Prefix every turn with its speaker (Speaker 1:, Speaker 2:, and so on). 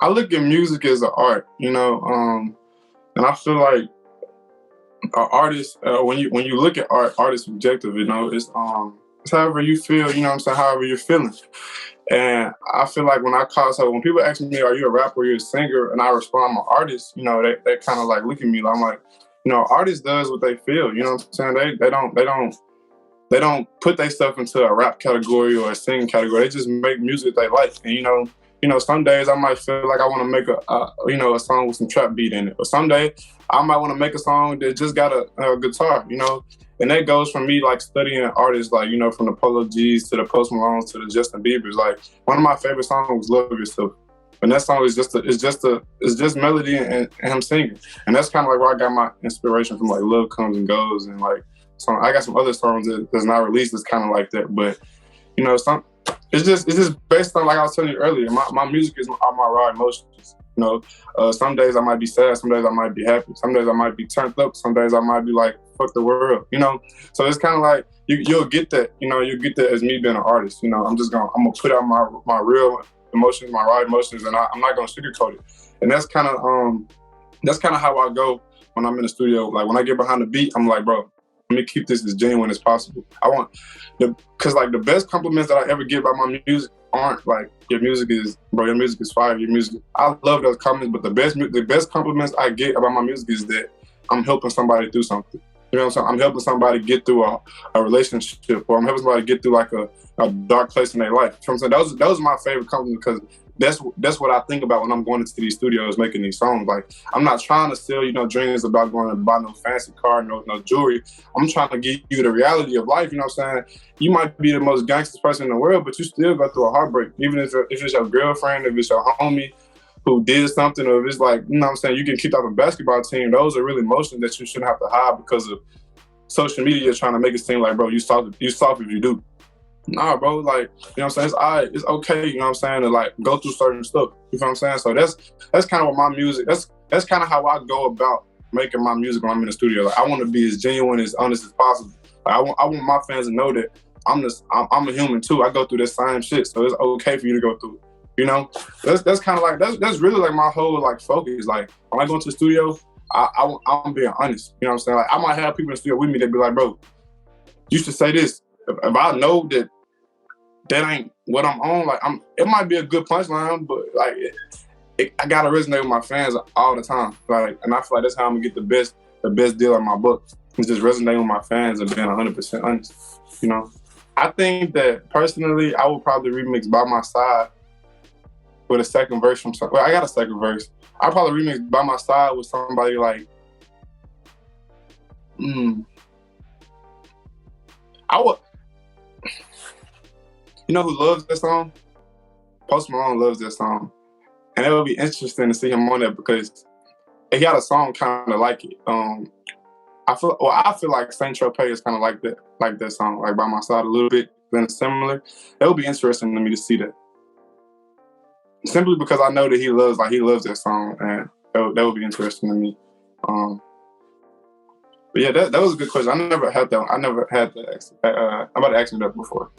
Speaker 1: I look at music as an art, you know, and I feel like an artist, when you look at art is subjective, you know, it's however you feel, you know what I'm saying, however you're feeling. And I feel like when people ask me, are you a rapper, are you a singer? And I respond, I'm an artist, you know, they kind of like look at me, I'm like, you know, artist does what they feel, you know what I'm saying? They don't put their stuff into a rap category or a singing category. They just make music they like. And some days I might feel like I want to make a song with some trap beat in it. Or someday I might want to make a song that just got a guitar, you know. And that goes from me like studying artists like, you know, from the Polo G's to the Post Malones to the Justin Bieber's. Like one of my favorite songs was Love Yourself. And that song is just melody and him singing. And that's kind of like where I got my inspiration from, like Love Comes and Goes and like. So I got some other songs that's not released that's kind of like that, but you know, it's just based on, like I was telling you earlier, my music are my raw emotions. You know, some days I might be sad, some days I might be happy, some days I might be turned up, some days I might be like, fuck the world, you know. So it's kind of like you'll get that, you know, you'll get that as me being an artist. You know, I'm gonna put out my real emotions, my raw emotions, and I'm not gonna sugarcoat it. And that's kind of how I go when I'm in the studio. Like when I get behind the beat, I'm like, bro, let me keep this as genuine as possible. Because like the best compliments that I ever get about my music aren't like, your music is fire, your music. I love those comments, but the best compliments I get about my music is that I'm helping somebody through something. You know what I'm saying? I'm helping somebody get through a relationship, or I'm helping somebody get through like a dark place in their life. You know what I'm saying? Those are my favorite compliments, because that's what I think about when I'm going into these studios making these songs. Like, I'm not trying to sell, you know, dreams about going to buy no fancy car, no jewelry. I'm trying to give you the reality of life, you know what I'm saying? You might be the most gangster person in the world, but you still go through a heartbreak. Even if it's your girlfriend, if it's your homie who did something, or if it's like, you know what I'm saying, you get kicked off a basketball team, those are really emotions that you shouldn't have to hide because of social media trying to make it seem like, bro, you soft if you do. Nah, bro, like, you know what I'm saying? It's all right, it's okay, you know what I'm saying, to like go through certain stuff. You know what I'm saying? So that's kind of what my music, that's kind of how I go about making my music when I'm in the studio. Like, I want to be as genuine, as honest as possible. Like, I want my fans to know that I'm a human too. I go through this same shit, so it's okay for you to go through it. You know? That's kind of like, that's really like my whole like focus. Like, when I go into the studio, I'm being honest. You know what I'm saying? Like, I might have people in the studio with me that be like, bro, you should say this. If I know that ain't what I'm on, like, it might be a good punchline, but like I gotta resonate with my fans all the time. Like, and I feel like that's how I'm gonna get the best deal on my book. It's just resonating with my fans and being 100% honest. You know, I think that personally, I would probably remix By My Side with a second verse from some. Well, I got a second verse. I'd probably remix By My Side with somebody like, I would. You know who loves that song? Post Malone loves that song. And it would be interesting to see him on that, because he got a song kind of like it. I feel like Saint Tropez is kind of like that song, like By My Side a little bit, then similar. It would be interesting to me to see that. Simply because I know that he loves that song, and that would be interesting to me. But yeah, that was a good question. I never had that. I'm about to ask you that before.